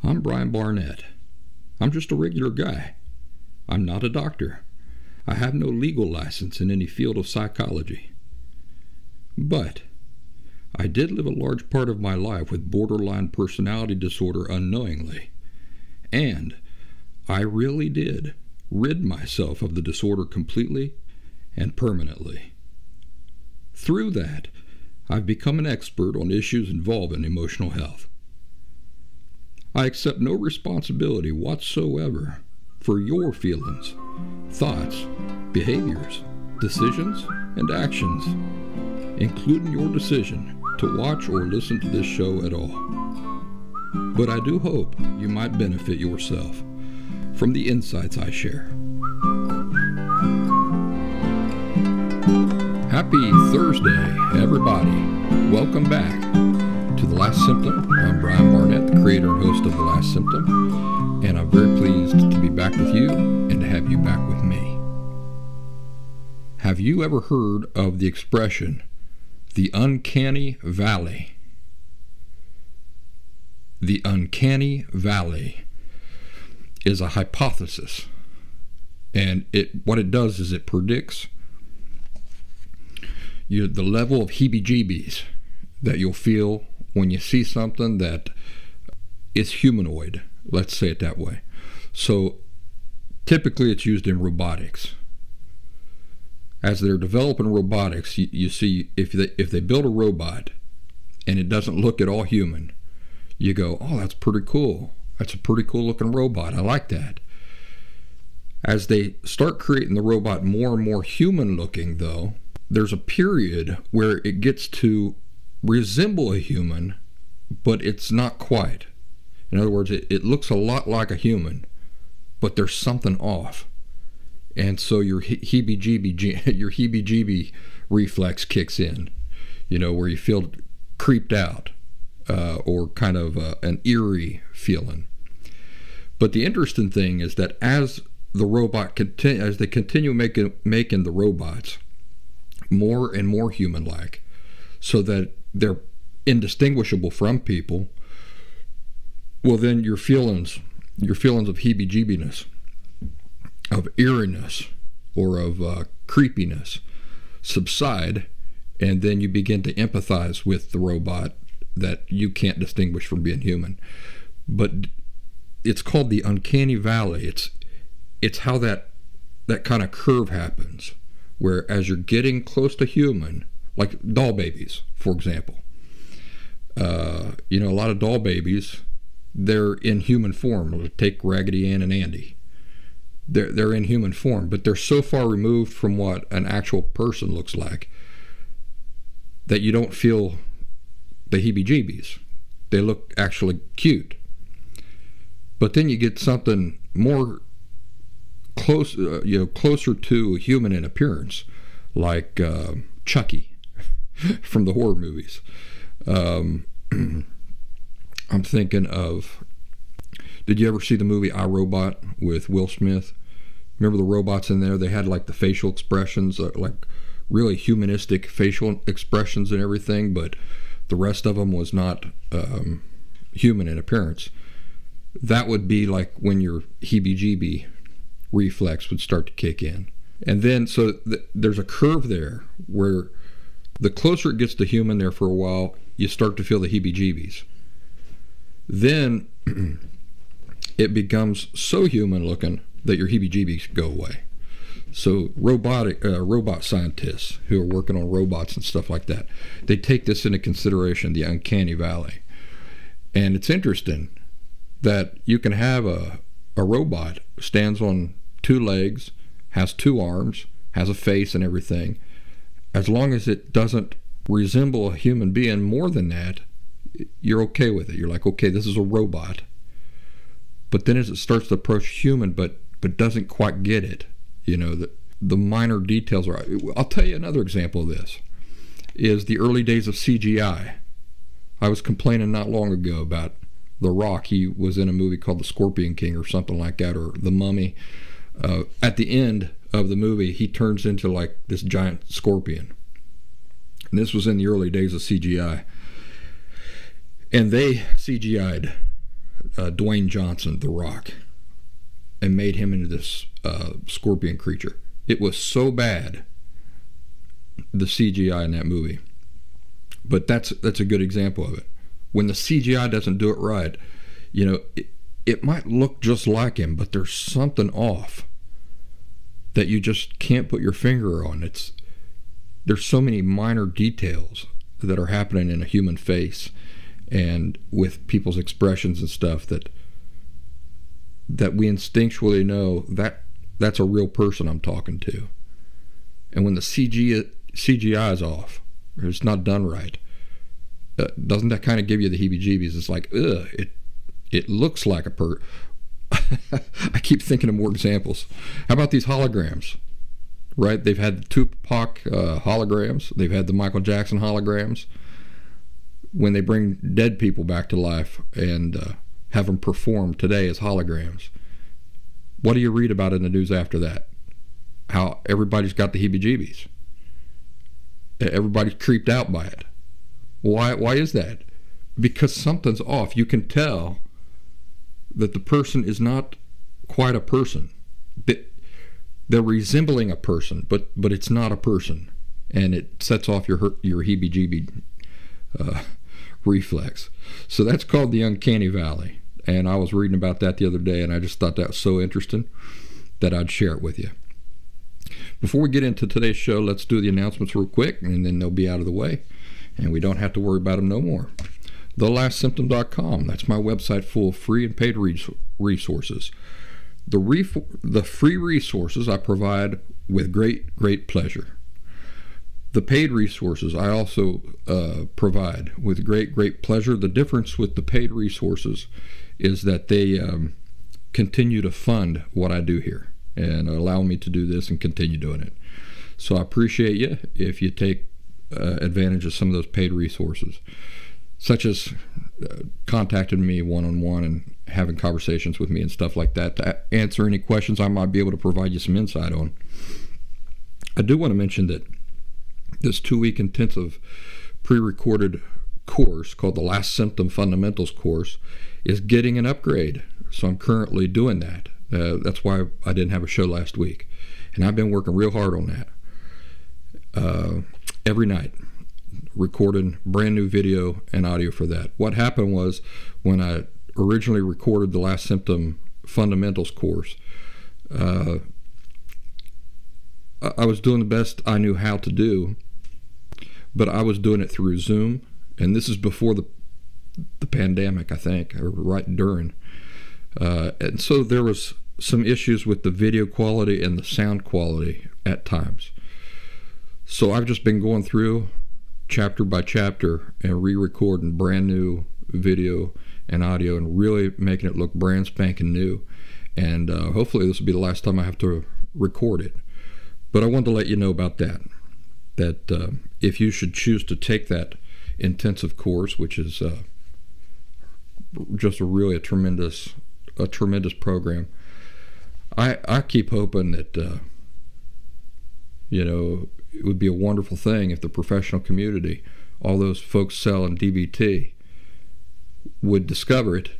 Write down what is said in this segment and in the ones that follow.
I'm Brian Barnett. I'm just a regular guy. I'm not a doctor. I have no legal license in any field of psychology. But I did live a large part of my life with borderline personality disorder unknowingly. And I really did rid myself of the disorder completely and permanently. Through that, I've become an expert on issues involving emotional health. I accept no responsibility whatsoever for your feelings, thoughts, behaviors, decisions, and actions, including your decision to watch or listen to this show at all. But I do hope you might benefit yourself from the insights I share. Happy Thursday, everybody. Welcome back to The Last Symptom. I'm Brian Barnett, the creator and host of The Last Symptom, and I'm very pleased to be back with you and to have you back with me. Have you ever heard of the expression, the uncanny valley? The uncanny valley is a hypothesis, and what it does is it predicts the level of heebie-jeebies that you'll feel when you see something that is humanoid, let's say it that way. So typically it's used in robotics. As they're developing robotics, you see if they build a robot and it doesn't look at all human, you go, oh, that's pretty cool. That's a pretty cool looking robot. I like that. As they start creating the robot more and more human looking, though, there's a period where it gets to resemble a human, but it's not quite. In other words, it looks a lot like a human, but there's something off. And so your heebie-jeebie reflex kicks in, where you feel creeped out or kind of an eerie feeling. But the interesting thing is that as they continue making the robots more and more human-like, so that they're indistinguishable from people, well, then your feelings of heebie-jeebiness, of eeriness, or of creepiness subside, and then you begin to empathize with the robot that you can't distinguish from being human. But it's called the uncanny valley. It's how that kind of curve happens, where as you're getting close to human, like doll babies, for example. A lot of doll babies, they're in human form. Take Raggedy Ann and Andy. They're in human form, but they're so far removed from what an actual person looks like that you don't feel the heebie-jeebies. They look actually cute. But then you get something more closer to a human in appearance, like Chucky from the horror movies. I'm thinking of, did you ever see the movie I, Robot with Will Smith? Remember the robots in there? They had like the facial expressions, like really humanistic facial expressions and everything, but the rest of them was not human in appearance. That would be like when your heebie-jeebie reflex would start to kick in. And then there's a curve there where the closer it gets to human there for a while, you start to feel the heebie-jeebies. Then it becomes so human looking that your heebie-jeebies go away. So robot scientists who are working on robots and stuff like that, they take this into consideration, the uncanny valley. And it's interesting that you can have a robot stands on two legs, has two arms, has a face and everything. As long as it doesn't resemble a human being more than that, you're okay with it. You're like, okay, this is a robot. But then as it starts to approach human, but doesn't quite get it, the minor details are. I'll tell you another example of this is the early days of CGI. I was complaining not long ago about The Rock. He was in a movie called The Scorpion King or something like that, or The Mummy. At the end of the movie, he turns into like this giant scorpion. And this was in the early days of CGI. And they CGI'd Dwayne Johnson, The Rock, and made him into this scorpion creature. It was so bad, the CGI in that movie. But that's a good example of it. When the CGI doesn't do it right, you know, it might look just like him, but there's something off that you just can't put your finger on. There's so many minor details that are happening in a human face and with people's expressions and stuff that we instinctually know that's a real person I'm talking to. And when the CGI is off, or it's not done right, doesn't that kind of give you the heebie-jeebies? It's like, ugh, it looks like a I keep thinking of more examples. How about these holograms? Right? They've had the Tupac holograms. They've had the Michael Jackson holograms. When they bring dead people back to life and have them perform today as holograms, what do you read about in the news after that? How everybody's got the heebie-jeebies. Everybody's creeped out by it. Why is that? Because something's off. You can tell that the person is not quite a person. They're resembling a person, but it's not a person, and it sets off your heebie-jeebie reflex. So that's called the uncanny valley, and I was reading about that the other day, and I just thought that was so interesting that I'd share it with you. Before we get into today's show, let's do the announcements real quick, and then they'll be out of the way, and we don't have to worry about them no more. TheLastSymptom.com, that's my website full of free and paid resources. The free resources I provide with great pleasure. The paid resources I also provide with great pleasure. The difference with the paid resources is that they continue to fund what I do here and allow me to do this and continue doing it. So I appreciate you if you take advantage of some of those paid resources, such as contacting me one-on-one and having conversations with me and stuff like that to answer any questions I might be able to provide you some insight on. I do want to mention that this 2-week intensive pre-recorded course called the Last Symptom Fundamentals course is getting an upgrade. So I'm currently doing that. That's why I didn't have a show last week. And I've been working real hard on that. Every night, recording brand new video and audio for that. What happened was, when I originally recorded the Last Symptom Fundamentals course, I was doing the best I knew how to do, but I was doing it through Zoom, and this is before the pandemic, I think, or right during. And so there was some issues with the video quality and the sound quality at times. So I've just been going through chapter by chapter and re-recording brand new video and audio and really making it look brand spanking new. And hopefully this will be the last time I have to record it. But I wanted to let you know about that if you should choose to take that intensive course, which is just a tremendous program, I keep hoping that it would be a wonderful thing if the professional community, all those folks selling DBT, would discover it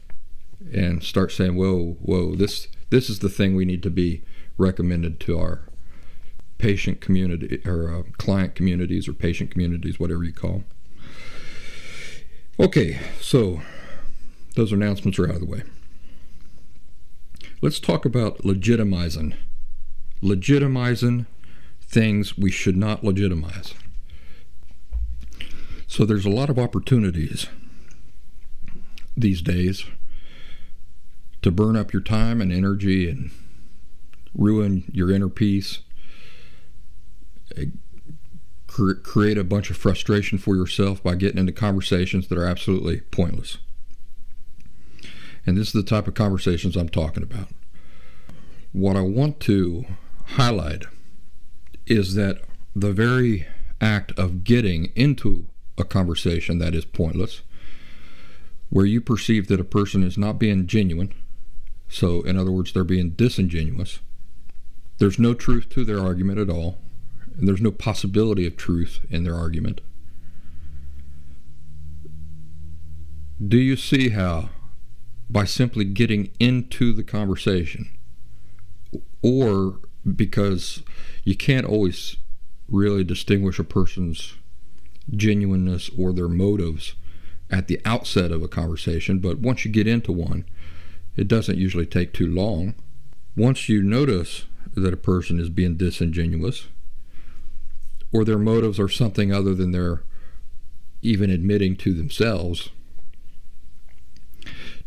and start saying, whoa, this is the thing we need to be recommended to our patient community, or client communities, or patient communities, whatever you call them. Okay, so those announcements are out of the way. Let's talk about legitimizing things we should not legitimize. So there's a lot of opportunities these days to burn up your time and energy and ruin your inner peace, create a bunch of frustration for yourself by getting into conversations that are absolutely pointless. And this is the type of conversations I'm talking about. What I want to highlight is that the very act of getting into a conversation that is pointless, where you perceive that a person is not being genuine, so in other words, they're being disingenuous, there's no truth to their argument at all, and there's no possibility of truth in their argument. Do you see how by simply getting into the conversation, or because you can't always really distinguish a person's genuineness or their motives at the outset of a conversation, but once you get into one, it doesn't usually take too long. Once you notice that a person is being disingenuous, or their motives are something other than they're even admitting to themselves,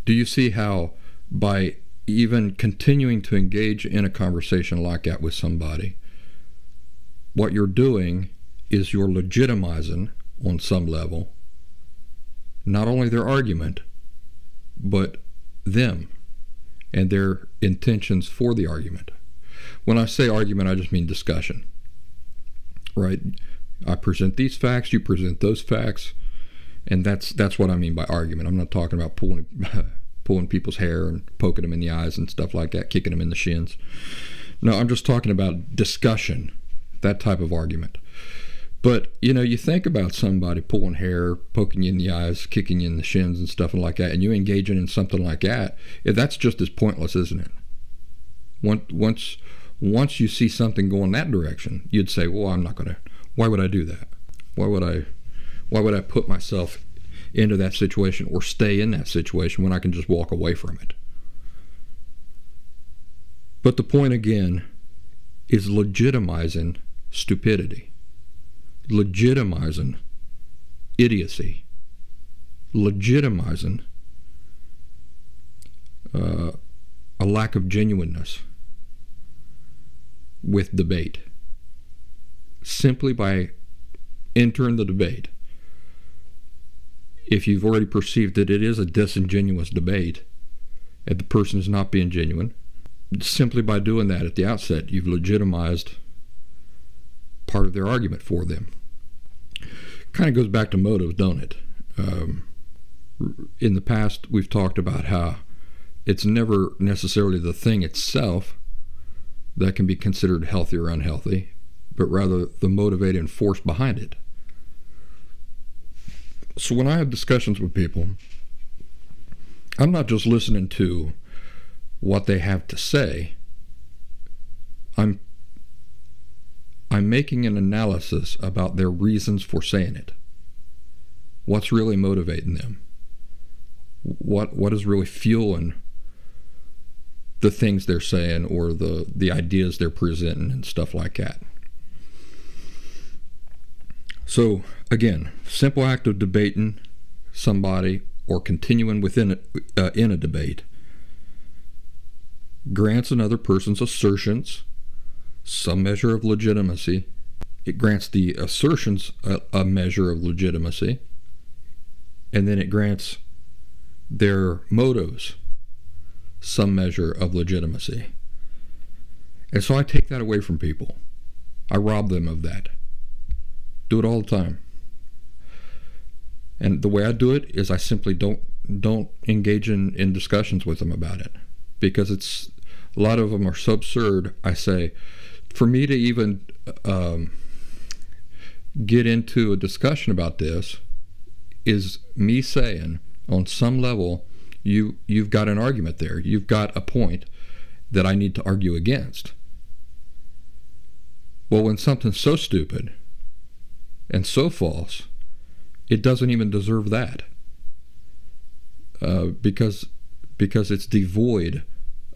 do you see how by even continuing to engage in a conversation like that with somebody, what you're doing is you're legitimizing on some level not only their argument, but them and their intentions for the argument. When I say argument, I just mean discussion, right? I present these facts, you present those facts, and that's what I mean by argument. I'm not talking about pulling people's hair and poking them in the eyes and stuff like that, kicking them in the shins. No, I'm just talking about discussion, that type of argument. But, you think about somebody pulling hair, poking you in the eyes, kicking you in the shins and stuff like that, and you engaging in something like that, that's just as pointless, isn't it? Once you see something going that direction, you'd say, well, I'm not going to, why would I do that? Why would I put myself into that situation or stay in that situation when I can just walk away from it? But the point again is legitimizing stupidity, legitimizing idiocy, legitimizing a lack of genuineness with debate, simply by entering the debate. If you've already perceived that it is a disingenuous debate and the person is not being genuine, simply by doing that at the outset, you've legitimized part of their argument for them. Kind of goes back to motives, don't it? In the past, we've talked about how it's never necessarily the thing itself that can be considered healthy or unhealthy, but rather the motivating force behind it. So when I have discussions with people, I'm not just listening to what they have to say. I'm making an analysis about their reasons for saying it. What's really motivating them? What is really fueling the things they're saying or the ideas they're presenting and stuff like that? So again, simple act of debating somebody or continuing within in a debate grants another person's assertions some measure of legitimacy. It grants the assertions a measure of legitimacy, and then it grants their motives some measure of legitimacy. And so I take that away from people. I rob them of that. Do it all the time. And the way I do it is I simply don't engage in discussions with them about it, because a lot of them are so absurd. I say, for me to even get into a discussion about this is me saying, on some level, you've got an argument there. You've got a point that I need to argue against. Well, when something's so stupid and so false, it doesn't even deserve that, because it's devoid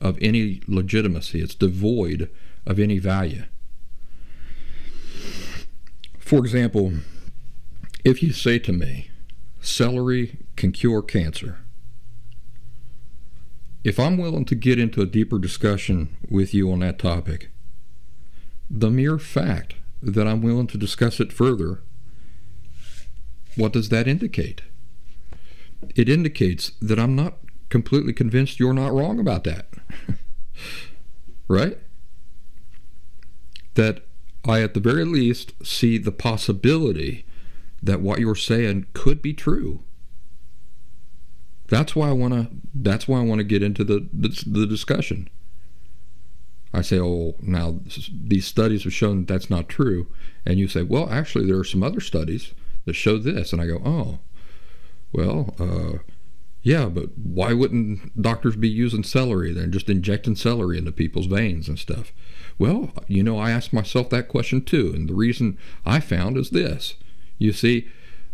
of any legitimacy. It's devoid of any value. For example, if you say to me, celery can cure cancer, if I'm willing to get into a deeper discussion with you on that topic, the mere fact that I'm willing to discuss it further, what does that indicate? It indicates that I'm not completely convinced you're not wrong about that. Right? That I, at the very least, see the possibility that what you're saying could be true. That's why I want to get into the discussion. I say, oh, now these studies have shown that that's not true, and you say, well, actually, there are some other studies that show this, and I go, oh, well, Yeah, but why wouldn't doctors be using celery? They're just injecting celery into people's veins and stuff. Well, I asked myself that question too, and the reason I found is this. You see,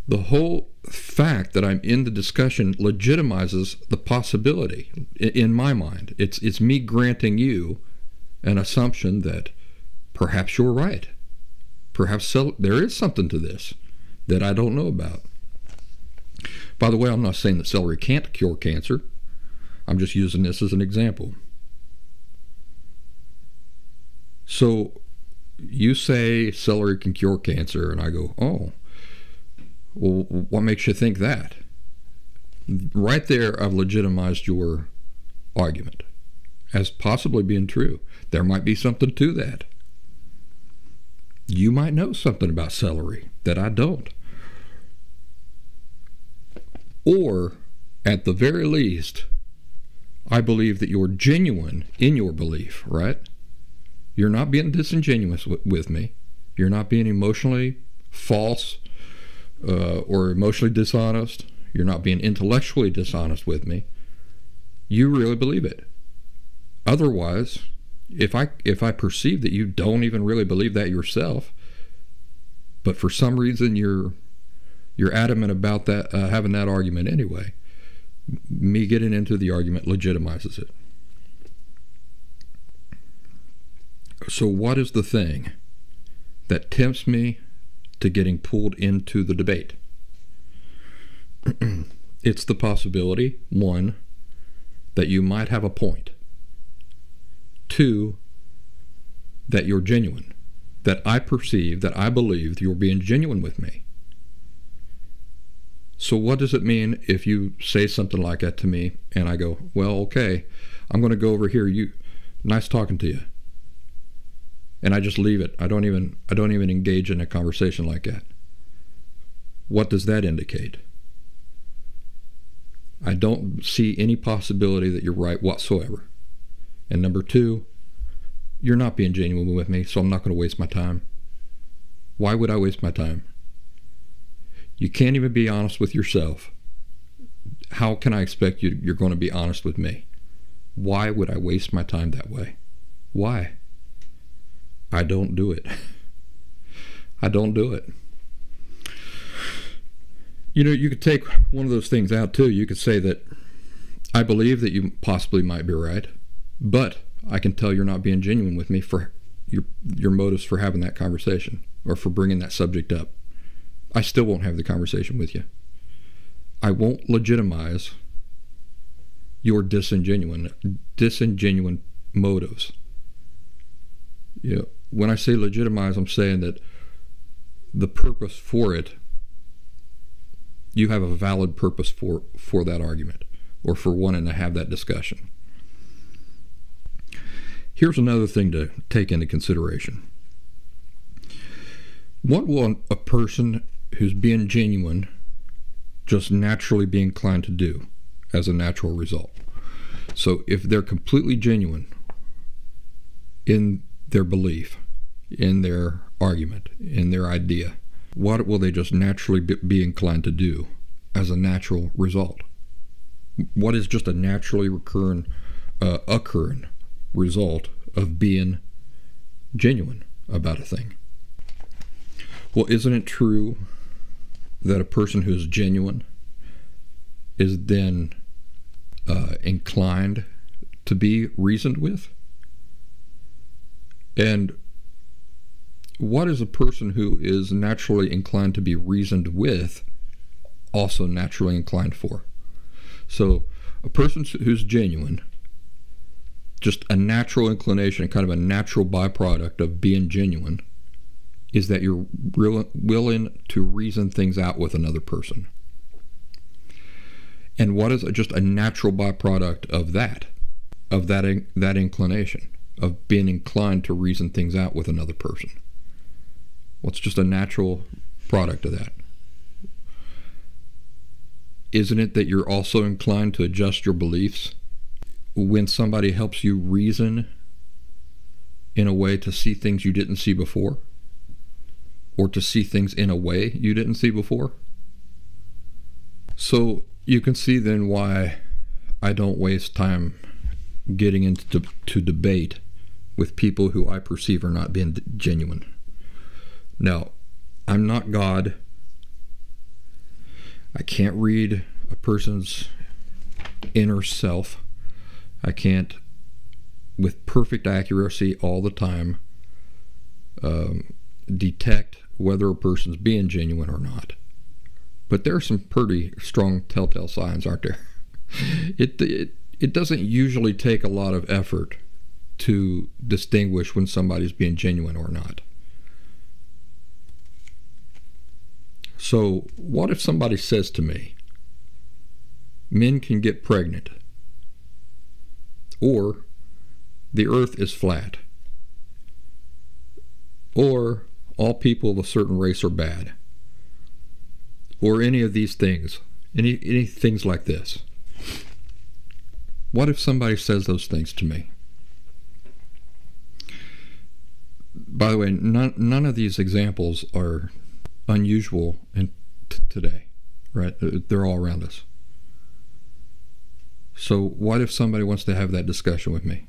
the whole fact that I'm in the discussion legitimizes the possibility in my mind. It's me granting you an assumption that perhaps you're right. Perhaps there is something to this that I don't know about. By the way, I'm not saying that celery can't cure cancer. I'm just using this as an example. So you say celery can cure cancer, and I go, oh, well, what makes you think that? Right there, I've legitimized your argument as possibly being true. There might be something to that. You might know something about celery that I don't. Or, at the very least, I believe that you're genuine in your belief, right? You're not being disingenuous with me. You're not being emotionally false or emotionally dishonest. You're not being intellectually dishonest with me. You really believe it. Otherwise, if I perceive that you don't even really believe that yourself, but for some reason you're adamant about that, having that argument anyway, me getting into the argument legitimizes it. So what is the thing that tempts me to getting pulled into the debate? It's the possibility, one, that you might have a point. Two, that you're genuine. That I perceive, that I believe you're being genuine with me. So what does it mean if you say something like that to me and I go, well, okay, I'm going to go over here. Nice talking to you. And I just leave it. I don't even engage in a conversation like that. What does that indicate? I don't see any possibility that you're right whatsoever. And number two, you're not being genuine with me, so I'm not going to waste my time. Why would I waste my time? You can't even be honest with yourself. How can I expect you're going to be honest with me? Why would I waste my time that way? Why? I don't do it. I don't do it. You could take one of those things out too. You could say that I believe that you possibly might be right, but I can tell you're not being genuine with me for your motives for having that conversation or for bringing that subject up. I still won't have the conversation with you. I won't legitimize your disingenuine motives. When I say legitimize, I'm saying that the purpose for it, you have a valid purpose for that argument or for wanting to have that discussion. Here's another thing to take into consideration. What will a person who's being genuine just naturally be inclined to do as a natural result? So if they're completely genuine in their belief, in their argument, in their idea, what will they just naturally be inclined to do as a natural result? What is just a naturally occurring result of being genuine about a thing? Well, isn't it true that a person who is genuine is then inclined to be reasoned with? And what is a person who is naturally inclined to be reasoned with also naturally inclined for? So a person who's genuine, just a natural inclination, kind of a natural byproduct of being genuine, is that you're willing to reason things out with another person. And what is just a natural byproduct of that inclination, of being inclined to reason things out with another person? What's just a natural product of that? Isn't it that you're also inclined to adjust your beliefs when somebody helps you reason in a way to see things you didn't see before? Or to see things in a way you didn't see before? So You can see then why I don't waste time getting into debate with people who I perceive are not being genuine. Now, I'm not God. I can't read a person's inner self. I can't, with perfect accuracy all the time, detect whether a person's being genuine or not. But there are some pretty strong telltale signs, aren't there? It doesn't usually take a lot of effort to distinguish when somebody's being genuine or not. So what if somebody says to me, men can get pregnant, or the earth is flat, or all people of a certain race are bad, or any of these things, any things like this? What if somebody says those things to me? By the way, none of these examples are unusual today, right? They're all around us. So what if somebody wants to have that discussion with me?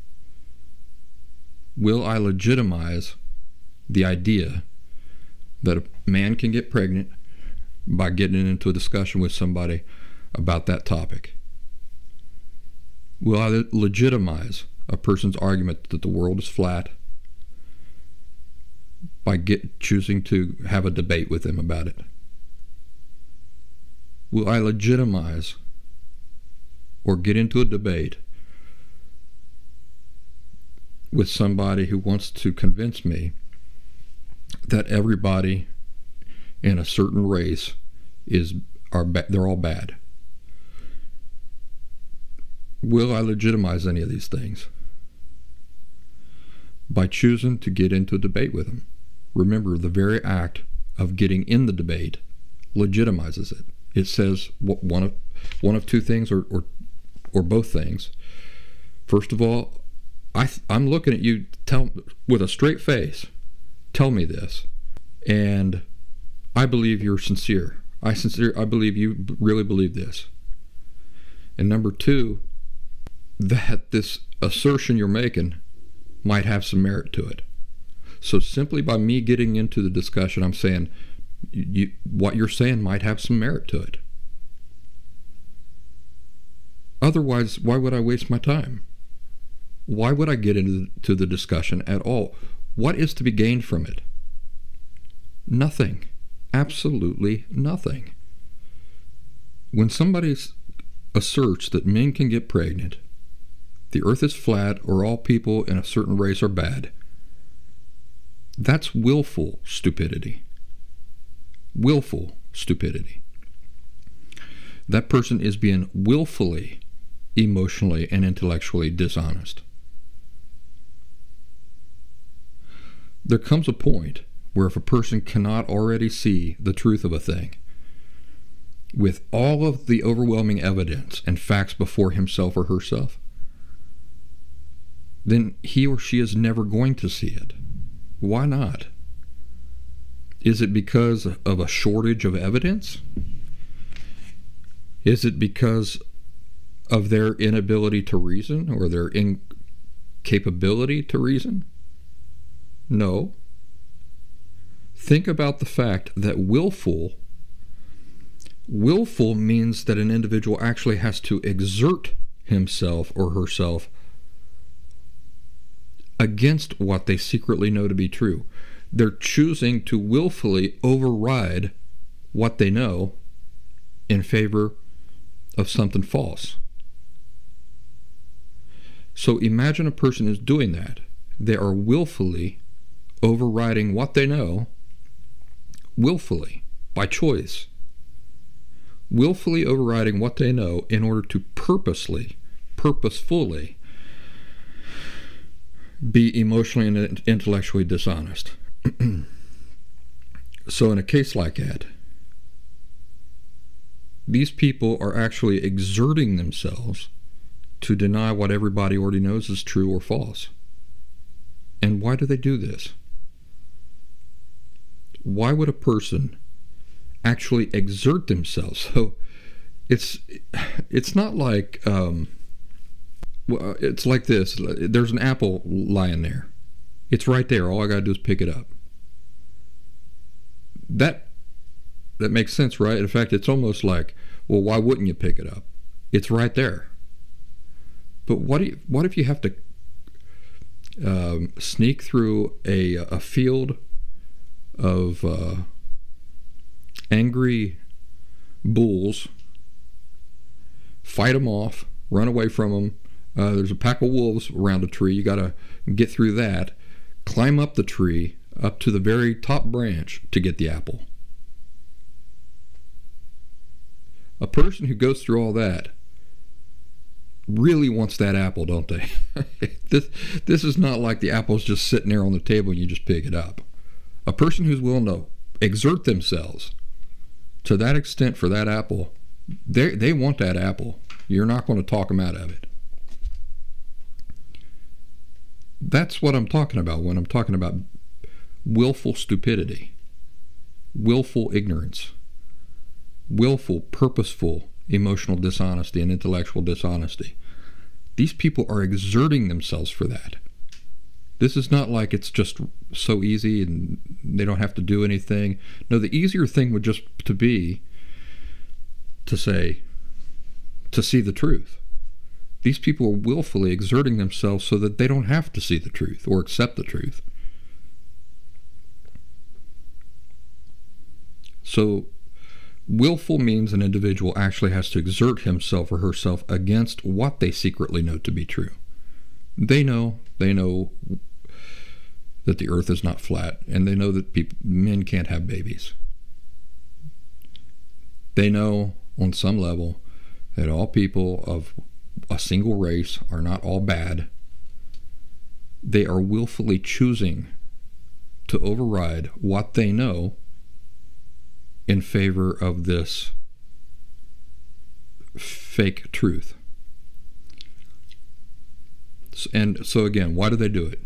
Will I legitimize the idea that a man can get pregnant by getting into a discussion with somebody about that topic? Will I legitimize a person's argument that the world is flat by choosing to have a debate with them about it? Will I legitimize or get into a debate with somebody who wants to convince me that everybody in a certain race they're all bad? Will I legitimize any of these things by choosing to get into a debate with them? Remember, the very act of getting in the debate legitimizes it. It says one of two things, or both things. First of all, I'm looking at you with a straight face. Tell me this, and I believe you're sincere. I believe you really believe this. And number two, that this assertion you're making might have some merit to it. So simply by me getting into the discussion, I'm saying what you're saying might have some merit to it. Otherwise, why would I waste my time? Why would I get into the discussion at all? What is to be gained from it? Nothing. Absolutely nothing. When somebody asserts that men can get pregnant, the earth is flat, or all people in a certain race are bad, that's willful stupidity. Willful stupidity. That person is being willfully, emotionally, and intellectually dishonest. There comes a point where if a person cannot already see the truth of a thing, with all of the overwhelming evidence and facts before himself or herself, then he or she is never going to see it. Why not? Is it because of a shortage of evidence? Is it because of their inability to reason, or their incapability to reason? No. Think about the fact that willful means that an individual actually has to exert himself or herself against what they secretly know to be true. They're choosing to willfully override what they know in favor of something false. So imagine a person is doing that. They are willfully overriding what they know, willfully, by choice. Willfully overriding what they know in order to purposefully be emotionally and intellectually dishonest. So in a case like that, these people are actually exerting themselves to deny what everybody already knows is true or false. And why do they do this? Why would a person actually exert themselves? So it's not like well, it's like this. There's an apple lying there. It's right there. All I got to do is pick it up. That makes sense, right? In fact, it's almost like, well, why wouldn't you pick it up? It's right there. But what if you have to sneak through a field of angry bulls, fight them off, run away from them? There's a pack of wolves around a tree. You got to get through that, climb up the tree, up to the very top branch to get the apple. A person who goes through all that really wants that apple, don't they? This is not like the apple's just sitting there on the table and you just pick it up. A person who's willing to exert themselves to that extent for that apple, they want that apple. You're not going to talk them out of it. That's what I'm talking about when I'm talking about willful stupidity, willful ignorance, willful, purposeful emotional dishonesty and intellectual dishonesty. These people are exerting themselves for that. This is not like it's just so easy and they don't have to do anything. No, the easier thing would just be to see the truth. These people are willfully exerting themselves so that they don't have to see the truth or accept the truth. So willful means an individual actually has to exert himself or herself against what they secretly know to be true. They know that the earth is not flat, and they know that men can't have babies. They know on some level that all people of a single race are not all bad. They are willfully choosing to override what they know in favor of this fake truth. And so again, why do they do it?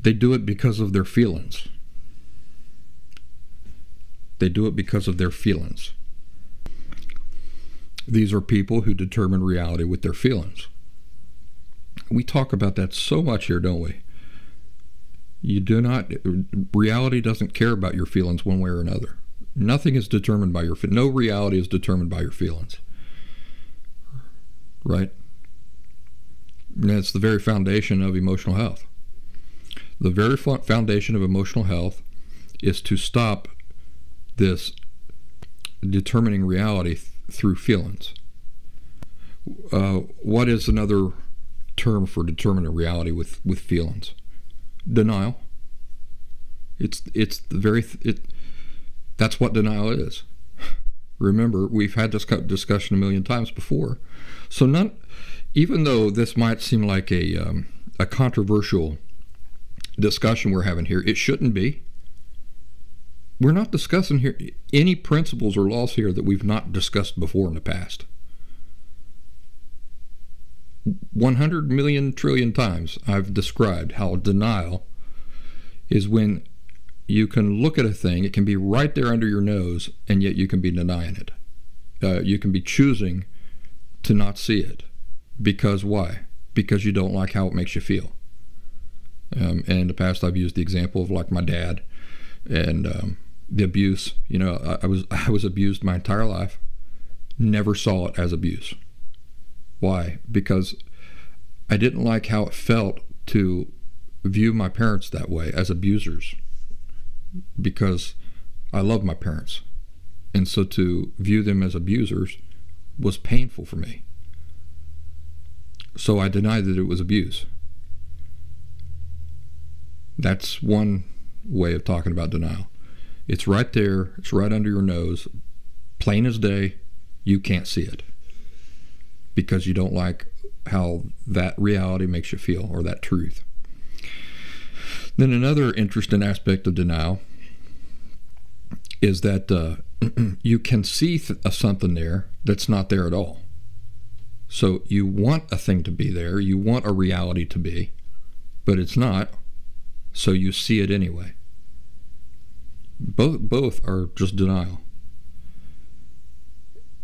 They do it because of their feelings. They do it because of their feelings. These are people who determine reality with their feelings. We talk about that so much here, don't we? Reality doesn't care about your feelings one way or another. Nothing is determined by no reality is determined by your feelings. Right? And that's the very foundation of emotional health. The very foundation of emotional health is to stop this determining reality through feelings. What is another term for determining reality with feelings? Denial. That's what denial is. Remember, we've had this discussion a million times before. So even though this might seem like a controversial discussion we're having here, it shouldn't be. We're not discussing here any principles or laws here that we've not discussed before in the past. 100 million trillion times I've described how denial is when you can look at a thing, it can be right there under your nose, and yet you can be denying it. You can be choosing to not see it. Because why? Because you don't like how it makes you feel. And in the past I've used the example of like my dad and the abuse. I was abused my entire life. Never saw it as abuse. Why? Because I didn't like how it felt to view my parents that way, as abusers. Because I love my parents. And so to view them as abusers was painful for me. So I denied that it was abuse. That's one way of talking about denial. It's right there, it's right under your nose, plain as day, you can't see it. Because you don't like how that reality makes you feel, or that truth. Then another interesting aspect of denial is that you can see something there that's not there at all. So you want a thing to be there, you want a reality to be, but it's not, so you see it anyway. Both are just denial.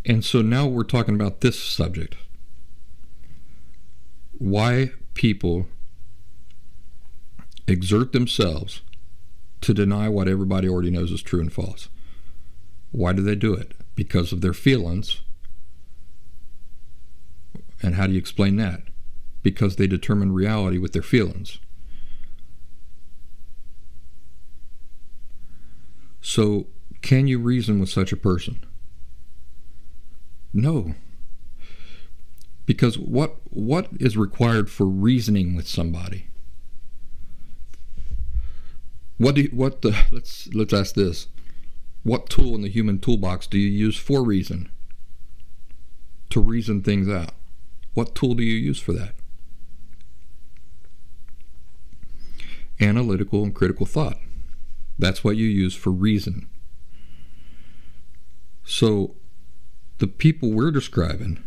And so now we're talking about this subject. Why people exert themselves to deny what everybody already knows is true and false. Why do they do it? Because of their feelings. And how do you explain that? Because they determine reality with their feelings. So, can you reason with such a person? No. Because what is required for reasoning with somebody? Let's ask this. What tool in the human toolbox do you use for reason? To reason things out. What tool do you use for that? Analytical and critical thought. That's what you use for reason. So, the people we're describing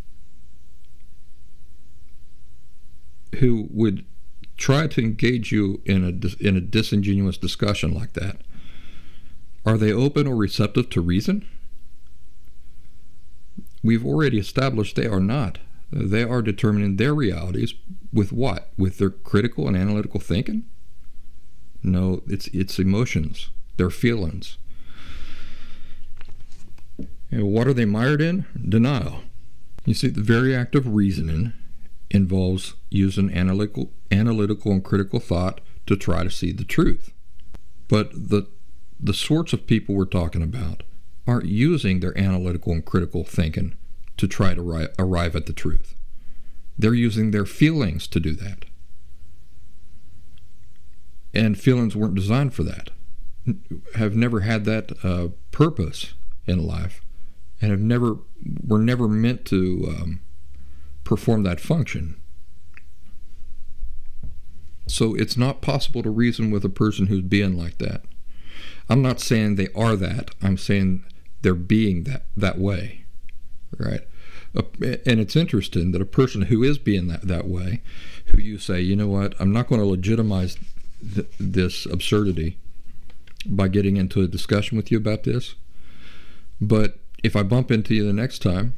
who would try to engage you in a disingenuous discussion like that, are they open or receptive to reason? We've already established they are not. They are determining their realities with what? With their critical and analytical thinking? No, it's emotions, their feelings. And what are they mired in? Denial. You see, the very act of reasoning involves using analytical and critical thought to try to see the truth. But the sorts of people we're talking about aren't using their analytical and critical thinking to try to arrive at the truth. They're using their feelings to do that. And feelings weren't designed for that. Have never had that purpose in life, and were never meant to perform that function. So it's not possible to reason with a person who's being like that. I'm not saying they are that. I'm saying they're being that way, right? And it's interesting that a person who is being that way, who you say, you know what, I'm not going to legitimize this absurdity by getting into a discussion with you about this, but if I bump into you the next time,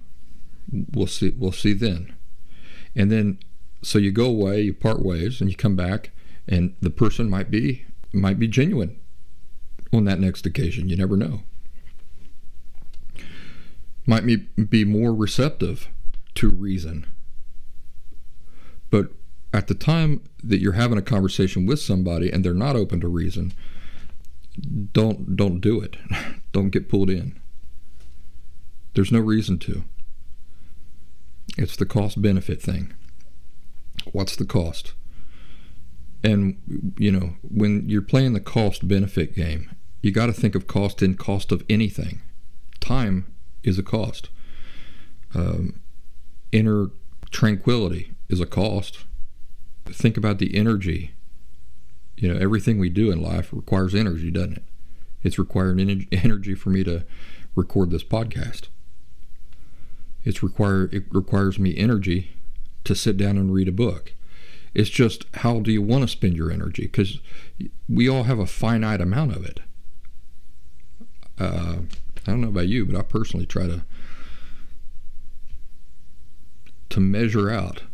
we'll see then. And then, so you go away, you part ways, and you come back, and the person might be genuine on that next occasion. You never know. Might be more receptive to reason. But at the time that you're having a conversation with somebody and they're not open to reason, don't do it. Don't get pulled in. There's no reason to. It's the cost-benefit thing. What's the cost? And, you know, when you're playing the cost-benefit game, you got to think of cost in cost of anything. Time is a cost. Inner tranquility is a cost. Think about the energy. You know, everything we do in life requires energy, doesn't it? It's requiring energy for me to record this podcast. It requires me energy to sit down and read a book. It's just, how do you want to spend your energy? Because we all have a finite amount of it. I don't know about you, but I personally try to measure out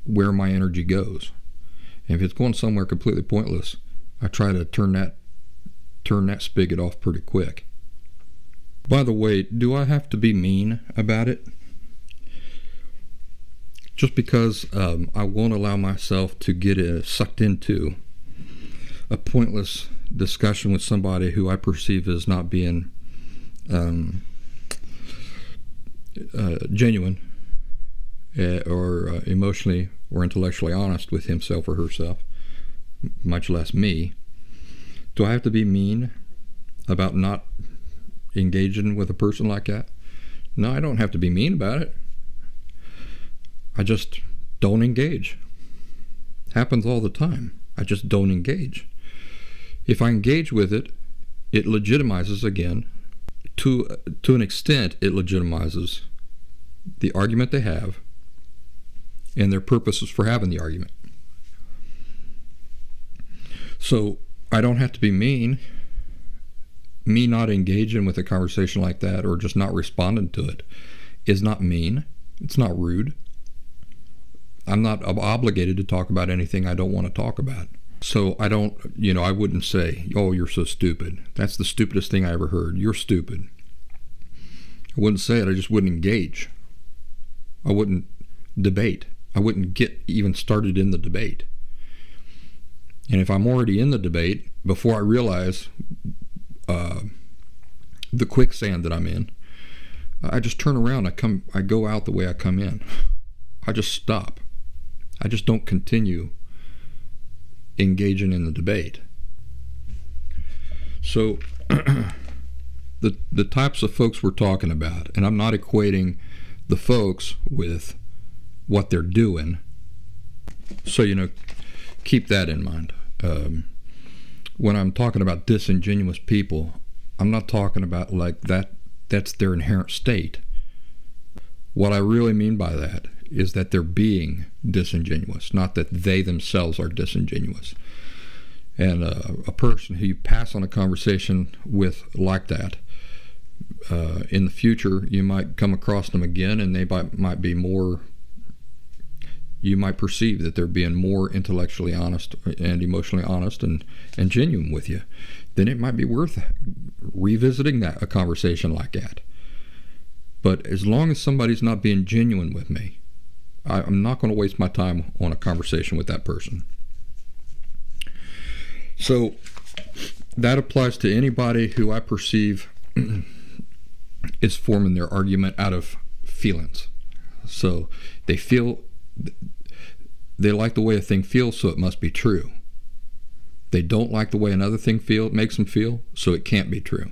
where my energy goes. And if it's going somewhere completely pointless, I try to turn that spigot off pretty quick. By the way, do I have to be mean about it? Just because I won't allow myself to get sucked into a pointless discussion with somebody who I perceive as not being genuine or emotionally or intellectually honest with himself or herself, much less me. Do I have to be mean about not engaging with a person like that? No, I don't have to be mean about it. I just don't engage. Happens all the time. I just don't engage. If I engage with it, it legitimizes again. To an extent, it legitimizes the argument they have and their purposes for having the argument. So I don't have to be mean. Me not engaging with a conversation like that or just not responding to it is not mean. It's not rude. I'm not obligated to talk about anything I don't want to talk about. So I don't, I wouldn't say, oh, you're so stupid. That's the stupidest thing I ever heard. You're stupid. I wouldn't say it. I just wouldn't engage. I wouldn't debate. I wouldn't get even started in the debate. And if I'm already in the debate, before I realize the quicksand that I'm in, I just turn around. I go out the way I come in. I just stop. I just don't continue engaging in the debate. So the types of folks we're talking about, and I'm not equating the folks with what they're doing. So, keep that in mind. When I'm talking about disingenuous people, I'm not talking about like that's their inherent state. What I really mean by that is that they're being disingenuous, not that they themselves are disingenuous. And a person who you pass on a conversation with like that, in the future you might come across them again, and they might be more, you might perceive that they're being more intellectually honest and emotionally honest and genuine with you. Then it might be worth revisiting a conversation like that. But as long as somebody's not being genuine with me, I'm not going to waste my time on a conversation with that person. So that applies to anybody who I perceive is forming their argument out of feelings. So they like the way a thing feels, so it must be true. They don't like the way another thing makes them feel, so it can't be true.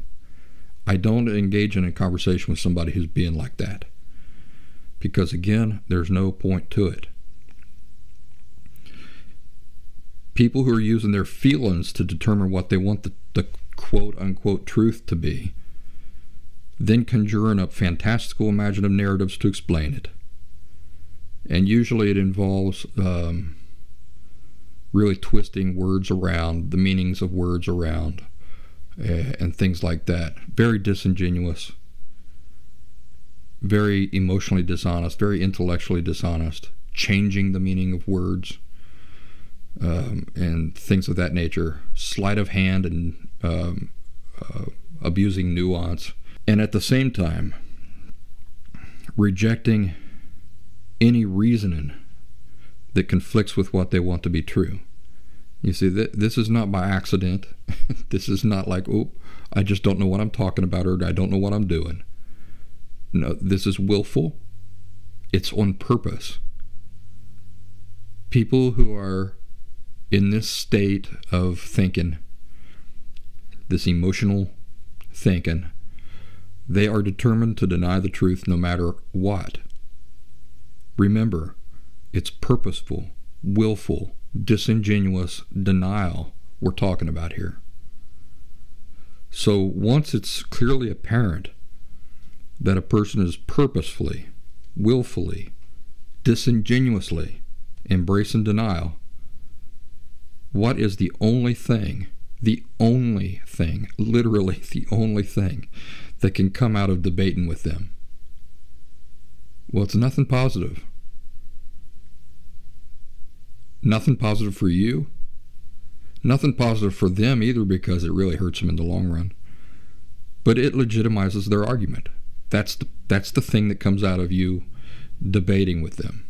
I don't engage in a conversation with somebody who's being like that, because again, there's no point to it. People who are using their feelings to determine what they want the quote-unquote truth to be, then conjuring up fantastical imaginative narratives to explain it. And usually it involves really twisting words around, the meanings of words around, and things like that. Very disingenuous, very emotionally dishonest, very intellectually dishonest, changing the meaning of words, and things of that nature. Sleight of hand and abusing nuance. And at the same time, rejecting any reasoning that conflicts with what they want to be true. You see, this is not by accident. This is not like, oh, I just don't know what I'm talking about, or I don't know what I'm doing. No, this is willful. It's on purpose. People who are in this state of thinking, this emotional thinking, they are determined to deny the truth no matter what. Remember, it's purposeful, willful, disingenuous denial we're talking about here. So once it's clearly apparent that a person is purposefully, willfully, disingenuously embracing denial, what is the only thing, literally the only thing that can come out of debating with them? Well, it's nothing positive. Nothing positive for you. Nothing positive for them either, because it really hurts them in the long run. But it legitimizes their argument. That's the thing that comes out of you debating with them.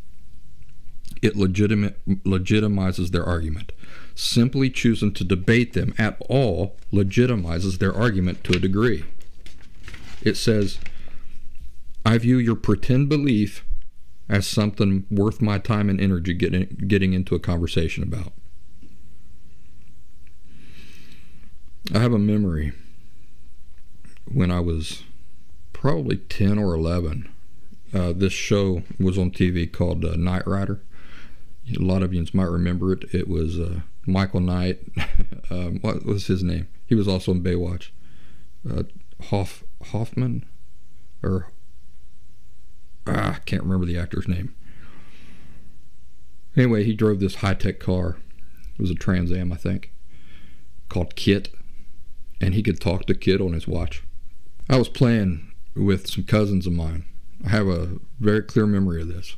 It legitimizes their argument. Simply choosing to debate them at all legitimizes their argument to a degree. It says, I view your pretend belief as something worth my time and energy getting into a conversation about. I have a memory when I was probably 10 or 11. This show was on TV called Knight Rider. A lot of you might remember it. It was Michael Knight. What was his name? He was also in Baywatch. Hoffman? Or I can't remember the actor's name. Anyway, he drove this high-tech car. It was a Trans Am, I think, called Kit. And he could talk to Kit on his watch. I was playing with some cousins of mine I have a very clear memory of this.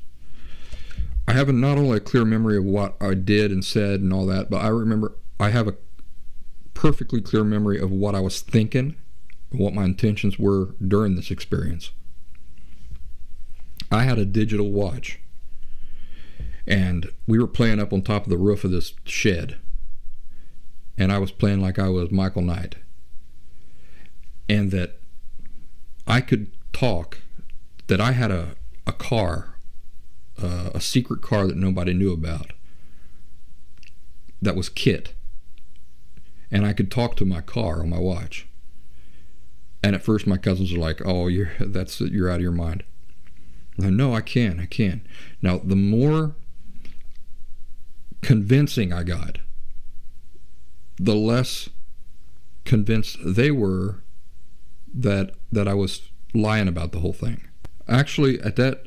I have not only a clear memory of what I did and said and all that, but I have a perfectly clear memory of what I was thinking, what my intentions were during this experience. I had a digital watch, and we were playing up on top of the roof of this shed, and I was playing like I was Michael Knight, and that I could talk, that I had a car, a secret car that nobody knew about, that was Kit, and I could talk to my car on my watch. And at first my cousins were like, "Oh, you're out of your mind." And no, I can. Now, the more convincing I got, the less convinced they were that I was lying about the whole thing. Actually, at that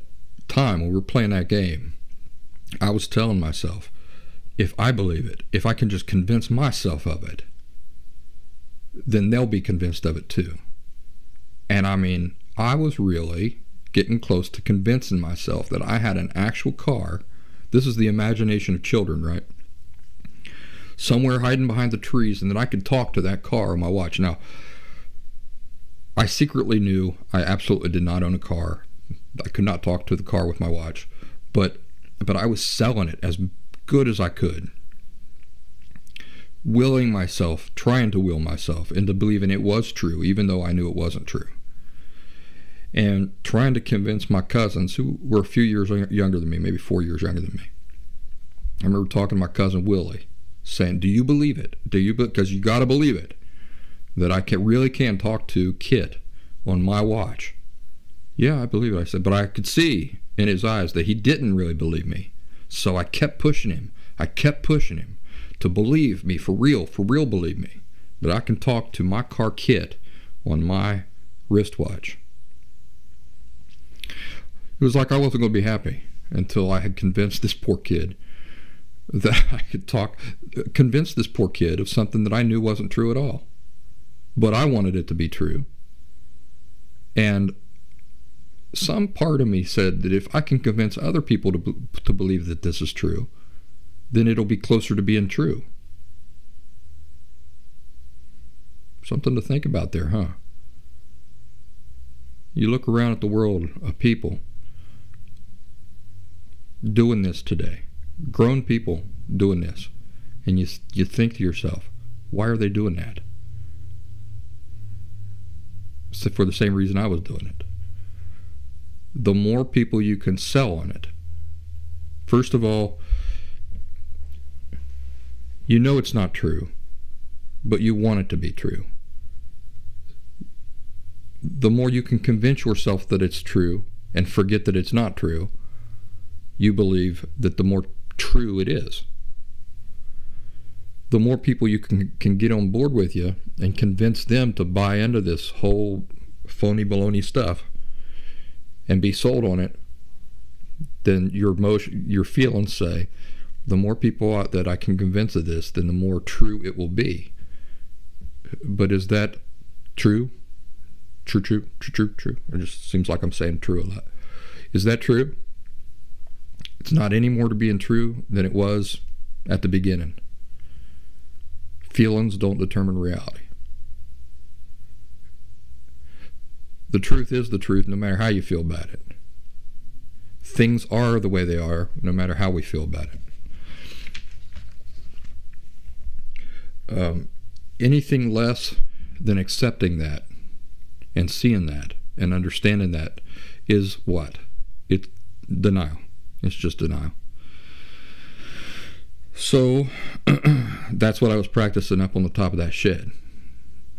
time when we were playing that game, I was telling myself, if I believe it, if I can just convince myself of it, then they'll be convinced of it too. And I mean, I was really getting close to convincing myself that I had an actual car. This is the imagination of children, right? Somewhere hiding behind the trees, and that I could talk to that car on my watch. Now, I secretly knew I absolutely did not own a car. I could not talk to the car with my watch, but I was selling it as good as I could, trying to will myself into believing it was true, even though I knew it wasn't true, and trying to convince my cousins, who were a few years younger than me, maybe 4 years younger than me. I remember talking to my cousin Willie, saying, "Do you believe it? Because you got to believe it, that I really can talk to Kit on my watch." "Yeah, I believe it," I said, but I could see in his eyes that he didn't really believe me. So I kept pushing him. To believe me, for real believe me, that I can talk to my car Kit on my wristwatch. It was like I wasn't going to be happy until I had convinced this poor kid that I could convince this poor kid of something that I knew wasn't true at all. But I wanted it to be true. And some part of me said that if I can convince other people to believe that this is true, then it'll be closer to being true. Something to think about there, huh? You look around at the world of people doing this today, grown people doing this, and you think to yourself, why are they doing that? For the same reason I was doing it. The more people you can sell on it, first of all, you know it's not true, but you want it to be true. The more you can convince yourself that it's true and forget that it's not true, you believe that the more true it is. The more people you can get on board with you and convince them to buy into this whole phony baloney stuff and be sold on it, then your feelings say, the more people that I can convince of this, then the more true it will be. But is that true? True. It just seems like I'm saying true a lot. Is that true? It's not any more to being true than it was at the beginning. Feelings don't determine reality. The truth is the truth, no matter how you feel about it. Things are the way they are, no matter how we feel about it. Anything less than accepting that and seeing that and understanding that is what? It's denial. It's just denial. So that's what I was practicing up on the top of that shed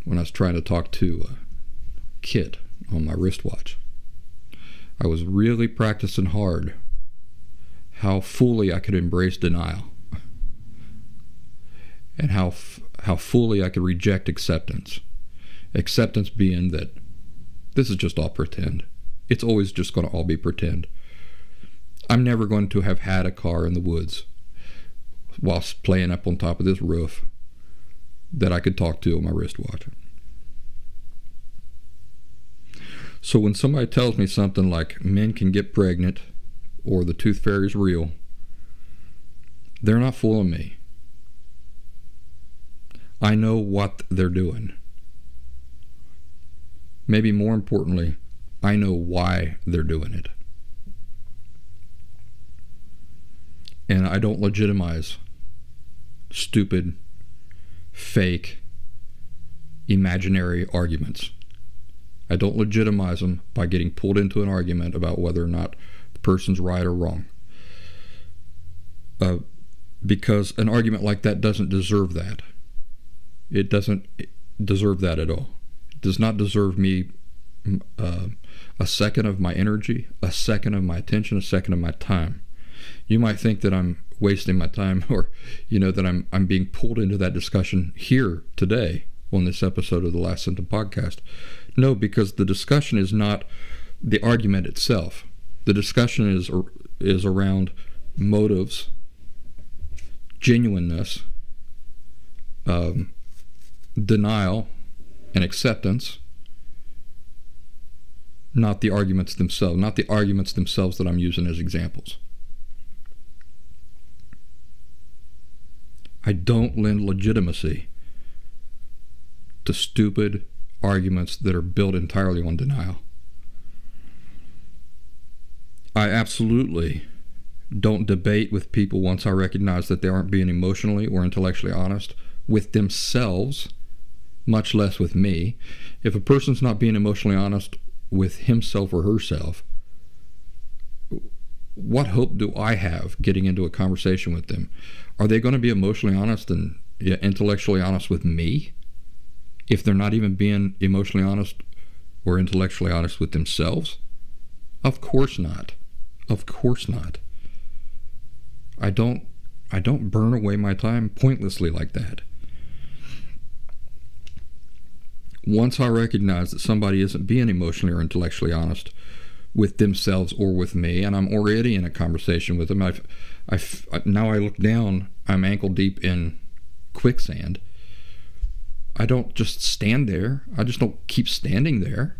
when I was trying to talk to Kit on my wristwatch. I was really practicing hard how fully I could embrace denial and how fully I could reject acceptance. Acceptance being that this is just all pretend. It's always just going to all be pretend. I'm never going to have had a car in the woods whilst playing up on top of this roof that I could talk to on my wristwatch. So when somebody tells me something like men can get pregnant or the tooth fairy's real, they're not fooling me. I know what they're doing. Maybe more importantly, I know why they're doing it. And I don't legitimize stupid, fake, imaginary arguments. I don't legitimize them by getting pulled into an argument about whether or not the person's right or wrong. Because an argument like that doesn't deserve that. It doesn't deserve that at all. It does not deserve me a second of my energy, a second of my attention, a second of my time. You might think that I'm wasting my time, or that I'm being pulled into that discussion here today on this episode of the Last Sentence Podcast. No, because the discussion is not the argument itself. The discussion is around motives, genuineness, denial, and acceptance. Not the arguments themselves. Not the arguments themselves that I'm using as examples. I don't lend legitimacy to stupid arguments that are built entirely on denial. I absolutely don't debate with people once I recognize that they aren't being emotionally or intellectually honest with themselves, much less with me. If a person's not being emotionally honest with himself or herself, what hope do I have getting into a conversation with them? Are they going to be emotionally honest and intellectually honest with me if they're not even being emotionally honest or intellectually honest with themselves? Of course not. Of course not. I don't burn away my time pointlessly like that. Once I recognize that somebody isn't being emotionally or intellectually honest with themselves or with me, and I'm already in a conversation with them, now I look down, I'm ankle deep in quicksand. I don't just stand there. I just don't keep standing there.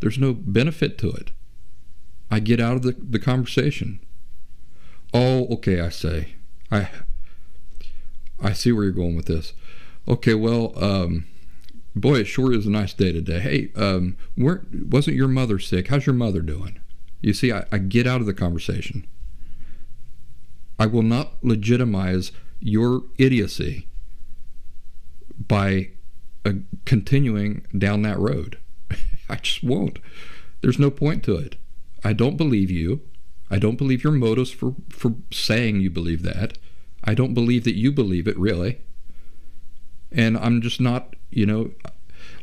There's no benefit to it. I get out of the conversation. Oh, okay, I say. I see where you're going with this. Okay, well, boy, it sure is a nice day today. Hey, wasn't your mother sick? How's your mother doing? You see, I get out of the conversation. I will not legitimize your idiocy by continuing down that road. I just won't. There's no point to it. I don't believe you. I don't believe your motives for saying you believe that. I don't believe that you believe it, really. And I'm just not,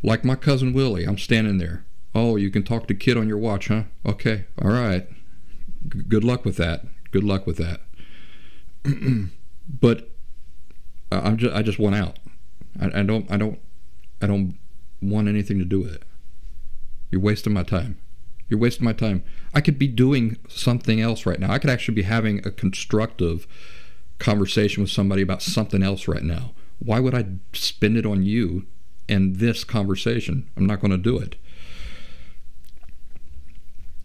like my cousin Willie, I'm standing there. Oh, you can talk to Kid on your watch, huh? Okay, all right. Good luck with that. Good luck with that. But I just want out. I don't want anything to do with it. You're wasting my time. You're wasting my time. I could be doing something else right now. I could actually be having a constructive conversation with somebody about something else right now. Why would I spend it on you and this conversation? I'm not going to do it.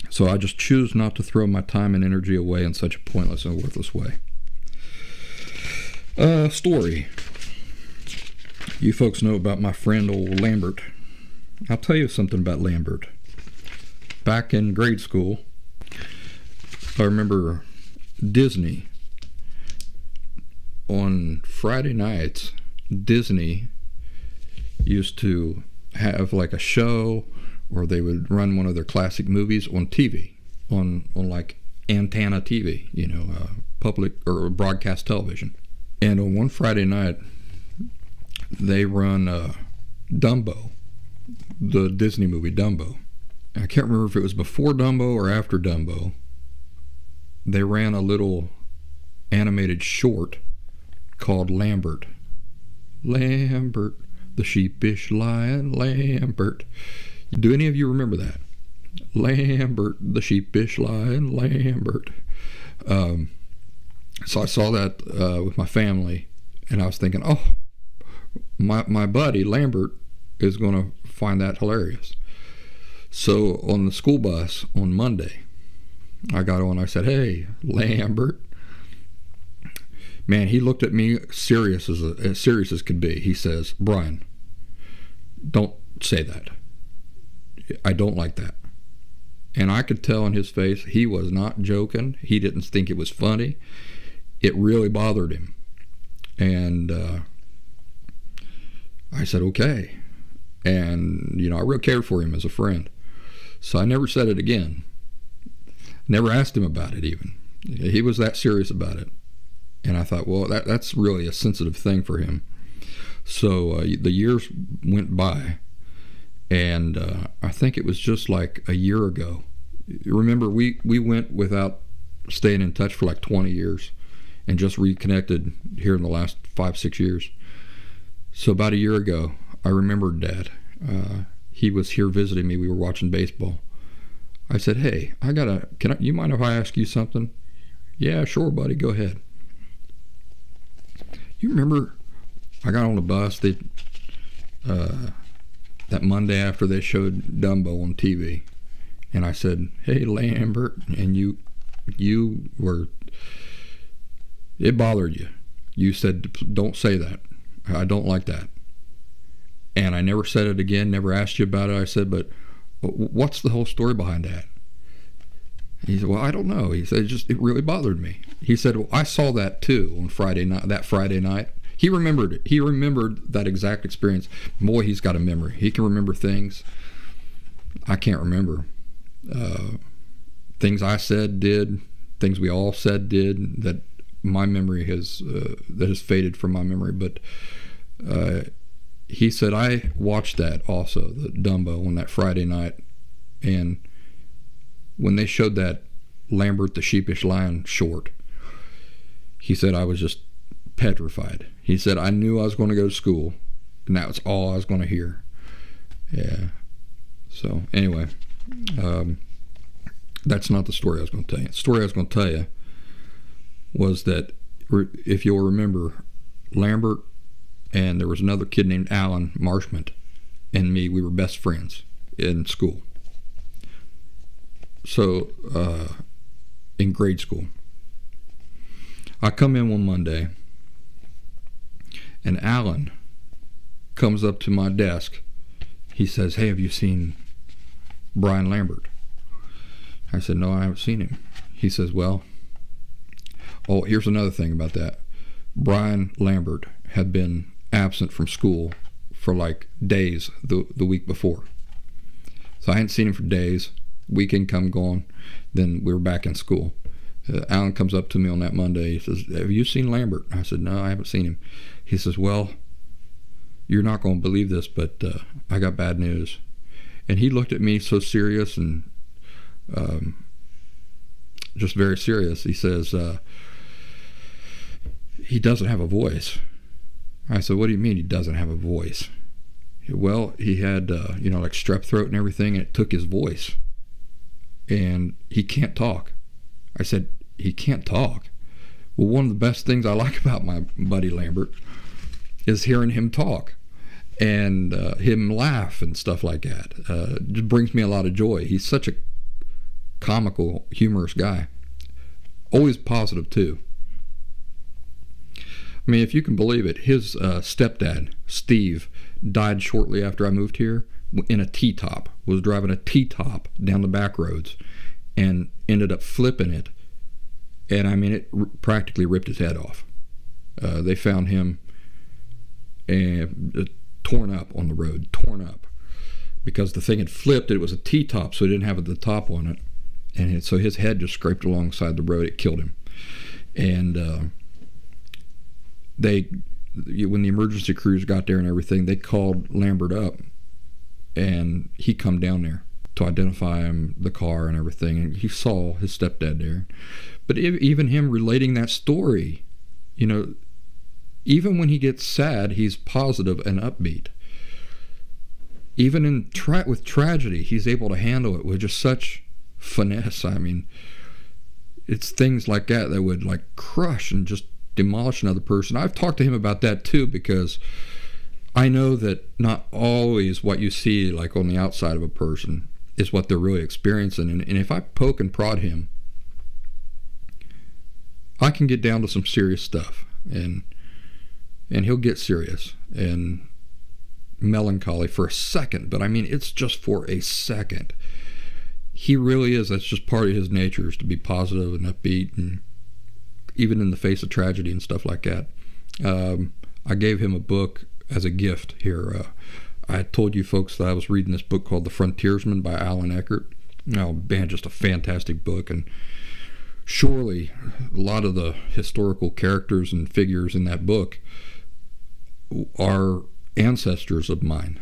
So I just choose not to throw my time and energy away in such a pointless and worthless way. Story. You folks know about my friend old Lambert. I'll tell you something about Lambert. Back in grade school, I remember Disney. On Friday nights, Disney used to have like a show, or they would run one of their classic movies on TV, on like antenna TV, public or broadcast television. And on one Friday night, they run Dumbo, the Disney movie Dumbo. I can't remember if it was before Dumbo or after Dumbo. They ran a little animated short called Lambert. Lambert, the sheepish lion, Lambert. Do any of you remember that? Lambert, the sheepish lion, Lambert. So I saw that with my family, and I was thinking, oh, my buddy Lambert is going to find that hilarious. So on the school bus on Monday, I got on. I said, "Hey, Lambert." Man, he looked at me serious as could be. He says, "Brian, don't say that. I don't like that." And I could tell in his face he was not joking. He didn't think it was funny. It really bothered him. And I said, okay. And, you know, I really cared for him as a friend. So I never said it again. Never asked him about it even. He was that serious about it. And I thought, well, that's really a sensitive thing for him. So the years went by. And I think it was just like a year ago. Remember, we went without staying in touch for like 20 years and just reconnected here in the last 5-6 years. So about a year ago, I remembered Dad. He was here visiting me. We were watching baseball. I said, hey, you mind if I ask you something? Yeah, sure, buddy, go ahead. You remember I got on the bus that Monday after they showed Dumbo on TV, and I said, hey, Lambert, and you were, it bothered you. You said, don't say that. I don't like that. And I never said it again, never asked you about it. I said, but what's the whole story behind that? He said, well, I don't know. He said, it really bothered me. He said, well, I saw that too on Friday night. He remembered it. He remembered that exact experience. Boy, he's got a memory. He can remember things I can't remember. Things I said, did, things we all said, did, that my memory has faded from my memory. But he said, I watched that also, the Dumbo, on that Friday night. And when they showed that Lambert the Sheepish Lion short, he said, I was just petrified. He said, I knew I was going to go to school, and that was all I was going to hear. Yeah. So, anyway, that's not the story I was going to tell you. The story I was going to tell you was that, if you'll remember, Lambert and there was another kid named Alan Marshman and me, we were best friends in school. So, in grade school, I come in one Monday, and Alan comes up to my desk. He says, hey, have you seen Brian Lambert? I said, no, I haven't seen him. He says, well, oh, here's another thing about that. Brian Lambert had been absent from school for like days the week before. So I hadn't seen him for days. Weekend come gone. Then we were back in school. Alan comes up to me on that Monday. He says, have you seen Lambert? I said, no, I haven't seen him. He says, well, you're not going to believe this, but I got bad news. And he looked at me so serious and just very serious. He says, he doesn't have a voice. I said, what do you mean he doesn't have a voice? Well, he had, like strep throat and everything, and it took his voice. And he can't talk. I said, he can't talk? Well, one of the best things I like about my buddy Lambert is hearing him talk and him laugh and stuff like that. It just brings me a lot of joy. He's such a comical, humorous guy. Always positive, too. I mean, if you can believe it, his stepdad, Steve, died shortly after I moved here in a T-top, was driving a T-top down the back roads and ended up flipping it. And I mean, it practically ripped his head off. They found him torn up on the road, torn up. Because the thing had flipped, it was a T-top, so it didn't have the top on it. And so his head just scraped alongside the road. It killed him. And when the emergency crews got there and everything, they called Lambert up. And he come down there to identify him, the car and everything. And he saw his stepdad there. But even him relating that story, even when he gets sad, he's positive and upbeat. Even with tragedy, he's able to handle it with just such finesse. I mean, it's things like that that would like crush and just demolish another person. I've talked to him about that too, because I know that not always what you see like on the outside of a person is what they're really experiencing. And if I poke and prod him, I can get down to some serious stuff, and he'll get serious and melancholy for a second, but I mean, it's just for a second. He really is. That's just part of his nature, is to be positive and upbeat, and even in the face of tragedy and stuff like that. I gave him a book as a gift here. I told you folks that I was reading this book called The Frontiersman by Eckert. Oh man, just a fantastic book, and surely a lot of the historical characters and figures in that book are ancestors of mine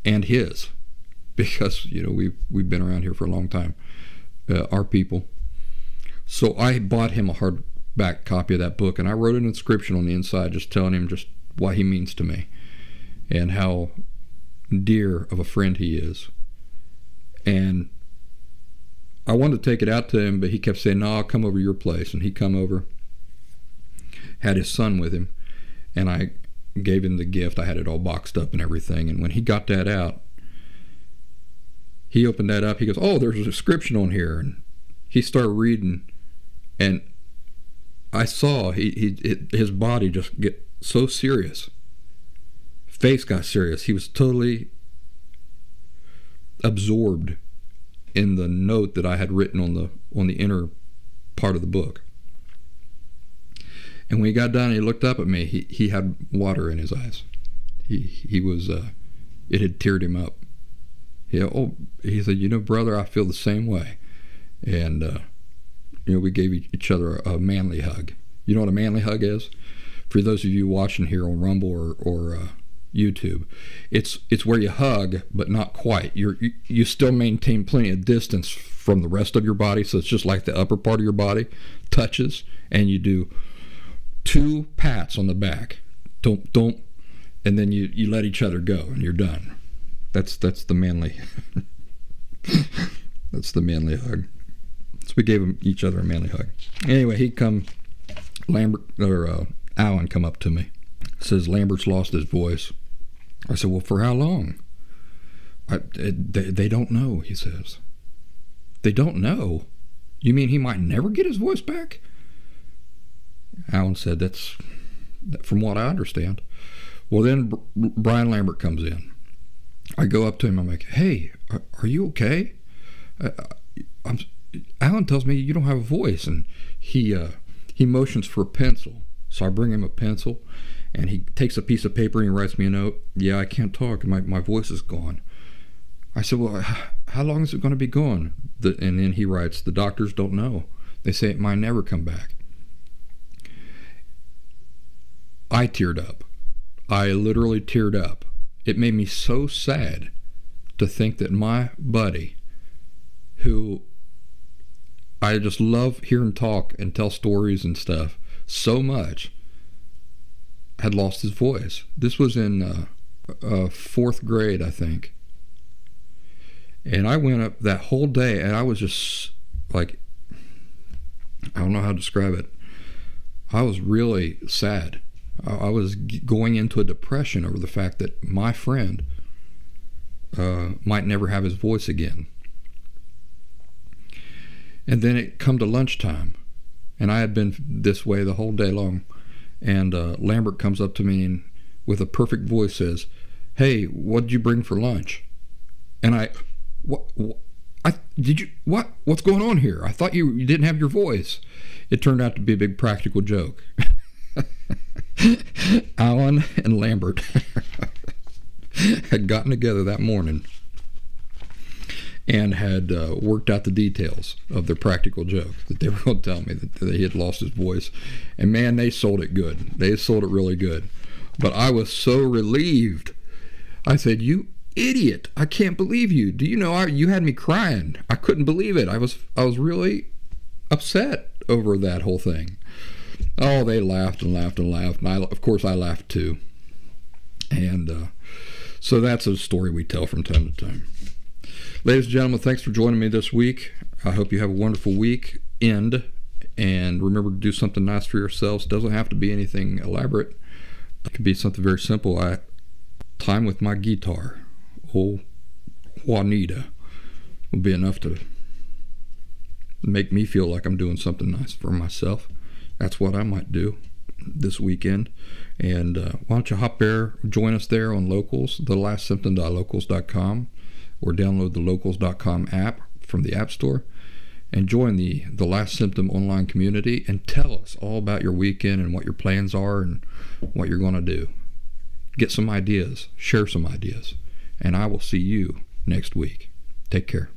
and his, because we've been around here for a long time, our people. So I bought him a hardback copy of that book, and I wrote an inscription on the inside just telling him just what he means to me and how dear of a friend he is. And I wanted to take it out to him, but he kept saying, no, I'll come over to your place. And he come over, had his son with him, and I gave him the gift. I had it all boxed up and everything. And when he got that out, he opened that up. He goes, oh, there's a description on here. And he started reading, and I saw his body just get so serious. Face got serious. He was totally absorbed in the note that I had written on the inner part of the book. And when he got done, he looked up at me. He had water in his eyes. He was it had teared him up. He said, brother, I feel the same way. And we gave each other a manly hug. You know what a manly hug is? For those of you watching here on Rumble or YouTube, it's where you hug, but not quite. You still maintain plenty of distance from the rest of your body, so it's just like the upper part of your body touches, and you do 2 pats on the back, don't, and then you let each other go, and you're done. That's the manly. That's the manly hug. So we gave each other a manly hug. Anyway, Alan come up to me, says Lambert's lost his voice. I said, well, for how long? They don't know, he says. They don't know? You mean he might never get his voice back? Alan said, that's from what I understand. Well, then Brian Lambert comes in. I go up to him. I'm like, hey, are you okay? Alan tells me you don't have a voice. And he motions for a pencil. So I bring him a pencil, and he takes a piece of paper and he writes me a note. Yeah, I can't talk. My voice is gone. I said, well, how long is it going to be gone? And then he writes, the doctors don't know. They say it might never come back. I teared up. I literally teared up. It made me so sad to think that my buddy, who I just love hearing talk and tell stories and stuff so much, had lost his voice. This was in 4th grade, I think. And I went up that whole day, and I was just like, I don't know how to describe it. I was really sad. I was going into a depression over the fact that my friend might never have his voice again. And then it come to lunchtime, and I had been this way the whole day long. And Lambert comes up to me and with a perfect voice says, hey, what did you bring for lunch? And what's going on here? I thought you didn't have your voice. It turned out to be a big practical joke. Alan and Lambert had gotten together that morning and had worked out the details of their practical joke that they were going to tell me that he had lost his voice. And man, they sold it good. They sold it really good. But I was so relieved. I said, you idiot, I can't believe you. Do you know, you had me crying. I couldn't believe it. I was really upset over that whole thing. Oh, they laughed and laughed and laughed. And of course I laughed too. And so that's a story we tell from time to time. Ladies and gentlemen, thanks for joining me this week. I hope you have a wonderful weekend. And remember to do something nice for yourselves. It doesn't have to be anything elaborate. It could be something very simple. Time with my guitar. Oh, Juanita. will be enough to make me feel like I'm doing something nice for myself. That's what I might do this weekend. And why don't you hop there, join us there on Locals, thelastsymptom.locals.com, or download the locals.com app from the App Store, and join the Last Symptom online community, and tell us all about your weekend and what your plans are and what you're going to do. Get some ideas, share some ideas, and I will see you next week. Take care.